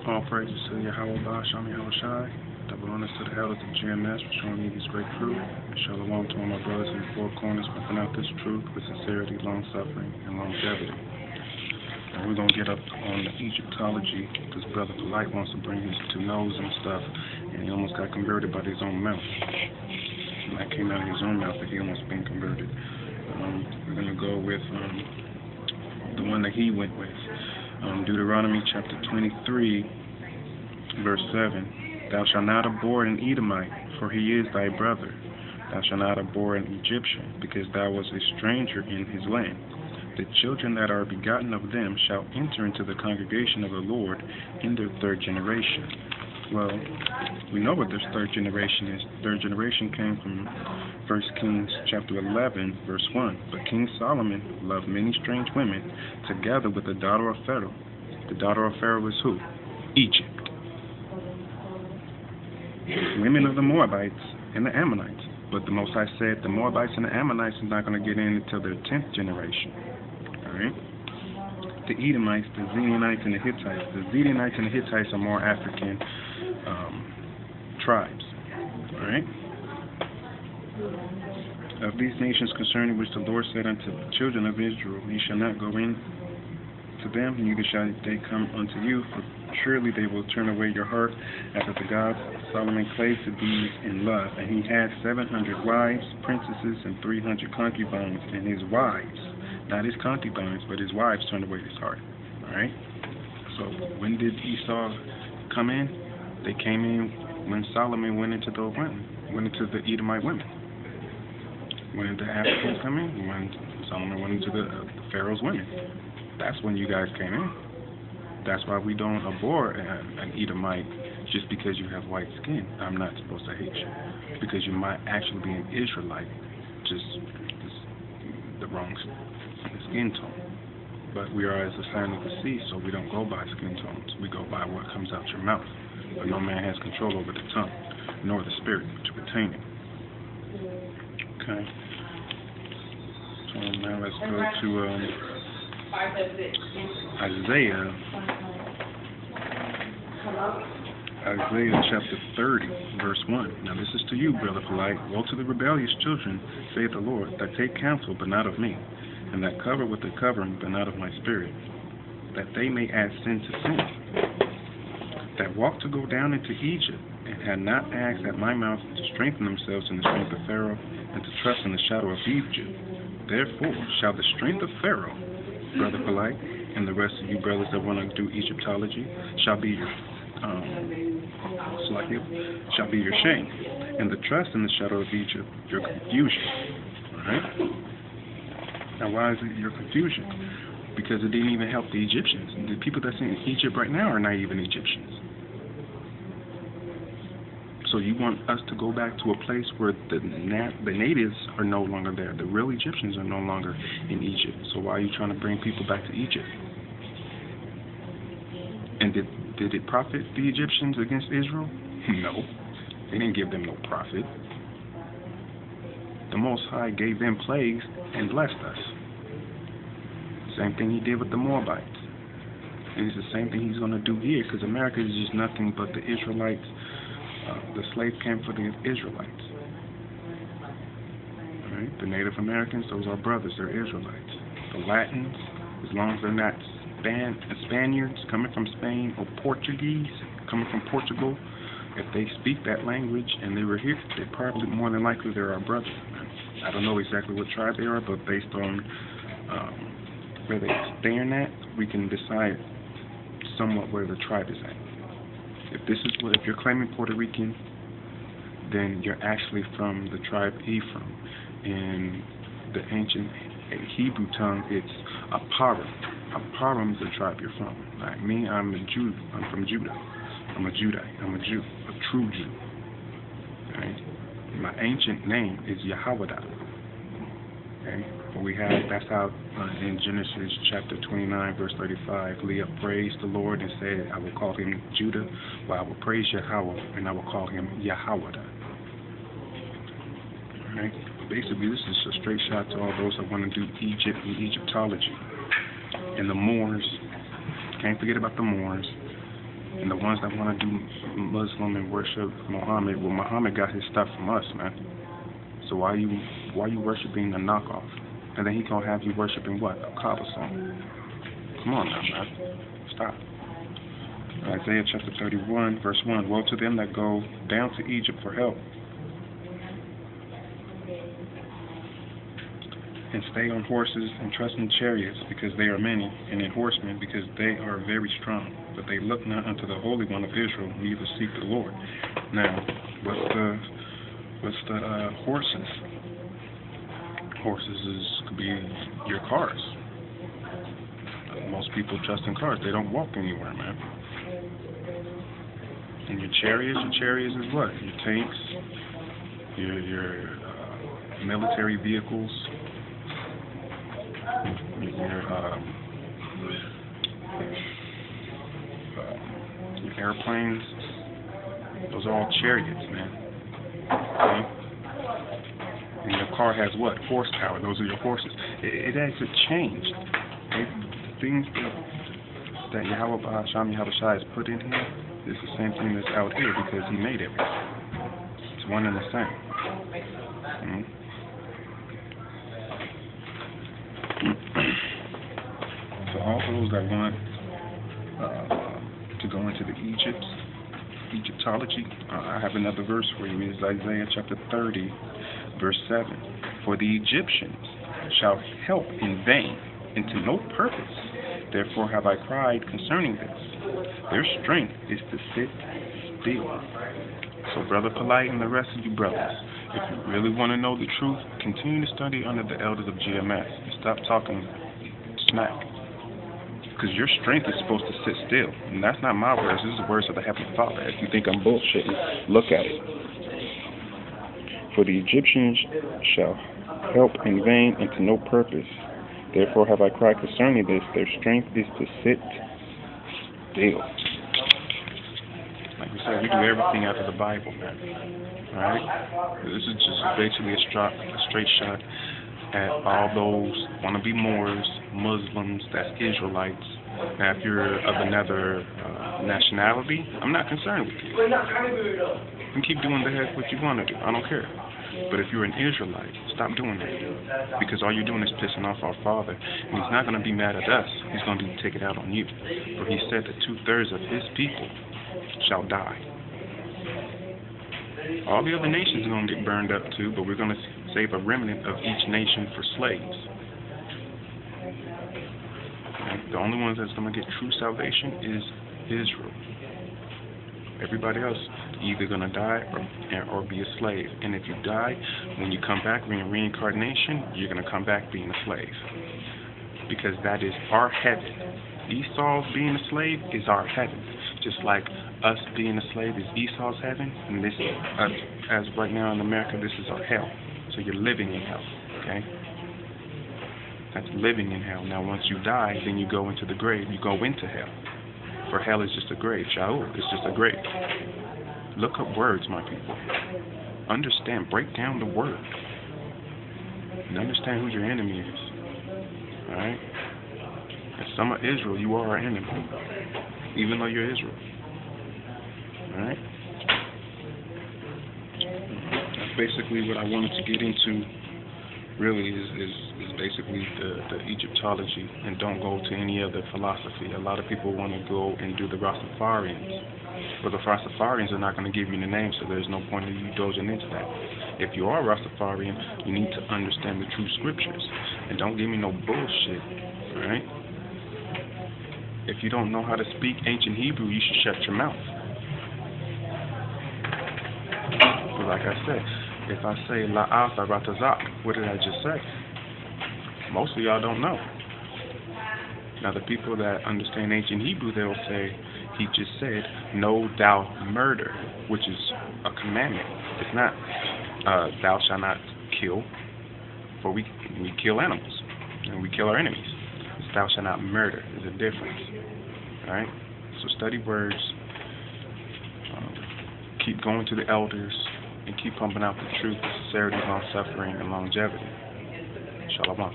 All praises to Yahweh Shami Shai. Double honors to the elders of GMS for showing me this great truth. And shalom to all my brothers in the four corners pumping out this truth with sincerity, long suffering, and longevity. And we're going to get up on the Egyptology because Brother Polite wants to bring his two nose and stuff, and he almost got converted by his own mouth. And that came out of his own mouth that he almost been converted. We're going to go with the one that he went with. Deuteronomy chapter 23, verse 7. Thou shalt not abhor an Edomite, for he is thy brother. Thou shalt not abhor an Egyptian, because thou wast a stranger in his land. The children that are begotten of them shall enter into the congregation of the Lord in their third generation. Well, we know what this third generation is. Third generation came from 1 Kings chapter 11, verse 1. But King Solomon loved many strange women, together with the daughter of Pharaoh. The daughter of Pharaoh is who? Egypt. Women of the Moabites and the Ammonites. But the Most High said the Moabites and the Ammonites are not going to get in until their 10th generation. Alright? The Edomites, the Zidonites, and the Hittites. The Zidonites and the Hittites are more African tribes. Alright? Of these nations concerning which the Lord said unto the children of Israel, ye shall not go in to them, neither shall they come unto you, for surely they will turn away your heart after the gods. Solomon clave to these in love, and he had 700 wives, princesses, and 300 concubines, and his wives, not his concubines, but his wives turned away his heart. Alright? So when did Esau come in? They came in when Solomon went into the Edomite women. When did the Africans come in? When Solomon went into the Pharaoh's women. That's when you guys came in. That's why we don't abhor an Edomite just because you have white skin. I'm not supposed to hate you. Because you might actually be an Israelite, just the wrong skin tone. But we are as the sign of the sea, so we don't go by skin tones. We go by what comes out your mouth. But no man has control over the tongue, nor the spirit to retain it. Okay. So now let's go to Isaiah chapter 30, verse 1. Now this is to you, Brother Polite. Woe to the rebellious children, saith the Lord, that take counsel, but not of me, and that cover with the covering, but not of my spirit, that they may add sin to sin, that walk to go down into Egypt, and had not asked at my mouth to strengthen themselves in the strength of Pharaoh, and to trust in the shadow of Egypt. Therefore shall the strength of Pharaoh, Brother Polite, and the rest of you brothers that want to do Egyptology, shall be your shame, and the trust in the shadow of Egypt, your confusion. Alright? Now why is it your confusion? Because it didn't even help the Egyptians. The people that's in Egypt right now are not even Egyptians. So you want us to go back to a place where the natives are no longer there. The real Egyptians are no longer in Egypt. So why are you trying to bring people back to Egypt? And did it profit the Egyptians against Israel? No. They didn't give them no profit. The Most High gave them plagues and blessed us. Same thing he did with the Moabites. And it's the same thing he's going to do here, because America is just nothing but the Israelites. The slave camp for the Israelites. Right? The Native Americans, those are brothers, they're Israelites. The Latins, as long as they're not Spaniards coming from Spain or Portuguese coming from Portugal, if they speak that language and they were here, they probably more than likely they're our brothers. I don't know exactly what tribe they are, but based on where they stand at, we can decide somewhat where the tribe is at. If you're claiming Puerto Rican, then you're actually from the tribe Ephraim. In the ancient Hebrew tongue, it's Aparim. Aparim is the tribe you're from. Like me, I'm a Jew. I'm from Judah. I'm a Judite. I'm a Jew, a true Jew. Right? My ancient name is Yahweh. Okay? That's how in Genesis chapter 29, verse 35, Leah praised the Lord and said, I will call him Judah, or I will praise Yahweh, and I will call him Yahweh. Alright? Basically, this is a straight shot to all those that want to do Egypt and Egyptology. And the Moors, can't forget about the Moors. And the ones that want to do Muslim and worship Muhammad, well, Muhammad got his stuff from us, man. So why you worshiping the knockoff? And then he gonna have you worshiping what? A Kaaba song. Come on now, man. Stop. Isaiah chapter 31, verse 1. Woe to them that go down to Egypt for help, and stay on horses, and trust in chariots, because they are many, and in horsemen, because they are very strong. But they look not unto the Holy One of Israel, neither seek the Lord. Now, what's the horses? Horses could be your cars. Most people trust in cars. They don't walk anywhere, man. And your chariots is what? Your tanks, your military vehicles, your airplanes. Those are all chariots, man. Okay? And your car has what? Horsepower. Those are your horses. It hasn't changed. Things that Yahweh Hashem Yahushua has put in here is the same thing that's out here, because he made everything. It's one and the same. So all those that want to go into the Egyptology, I have another verse for you. It's Isaiah chapter 30, verse 7. For the Egyptians shall help in vain, and to no purpose. Therefore have I cried concerning this. Their strength is to sit still. So Brother Polite and the rest of you brothers, if you really want to know the truth, continue to study under the elders of GMS. And stop talking smack. Because your strength is supposed to sit still. And that's not my words. This is the words of the Heavenly Father. If you think I'm bullshitting, look at it. For the Egyptians shall help in vain and to no purpose. Therefore have I cried concerning this. Their strength is to sit still. Like we said, we do everything out of the Bible, man. Alright? This is just basically a straight shot at all those wannabe Moors, Muslims, that's Israelites. Now, if you're of another nationality, I'm not concerned with you. You can keep doing the heck what you want to do. I don't care. But if you're an Israelite, stop doing that. Because all you're doing is pissing off our Father. And he's not going to be mad at us. He's going to take it out on you. For he said that 2/3 of his people shall die. All the other nations are going to get burned up too, but we're going to save a remnant of each nation for slaves. And the only ones that's going to get true salvation is Israel. Everybody else either going to die or be a slave. And if you die, when you come back in reincarnation, you're going to come back being a slave. Because that is our heaven. Esau's being a slave is our heaven. Just like us being a slave is Esau's heaven, and this, as right now in America, this is our hell. So you're living in hell, okay? That's living in hell. Now once you die, then you go into the grave. You go into hell. For hell is just a grave. Sheol is just a grave. Look up words, my people. Understand. Break down the word. And understand who your enemy is. Alright? As some of Israel, you are our enemy. Even though you're Israel. Alright? That's basically what I wanted to get into. Really is basically the Egyptology, and don't go to any other philosophy. A lot of people want to go and do the Rastafarians. But the Rastafarians are not going to give you the name, so there's no point in you dozing into that. If you are Rastafarian, you need to understand the true scriptures. And don't give me no bullshit, alright? If you don't know how to speak ancient Hebrew, you should shut your mouth. But like I said, if I say La'asa Ratazak, what did I just say? Most of y'all don't know. Now the people that understand ancient Hebrew, they'll say, he just said, no thou murder, which is a commandment. It's not, thou shalt not kill, for we kill animals, and we kill our enemies. It's thou shalt not murder. There's a difference. Alright? So study words, keep going to the elders, and keep pumping out the truth, sincerity, long-suffering, and longevity. Shalom.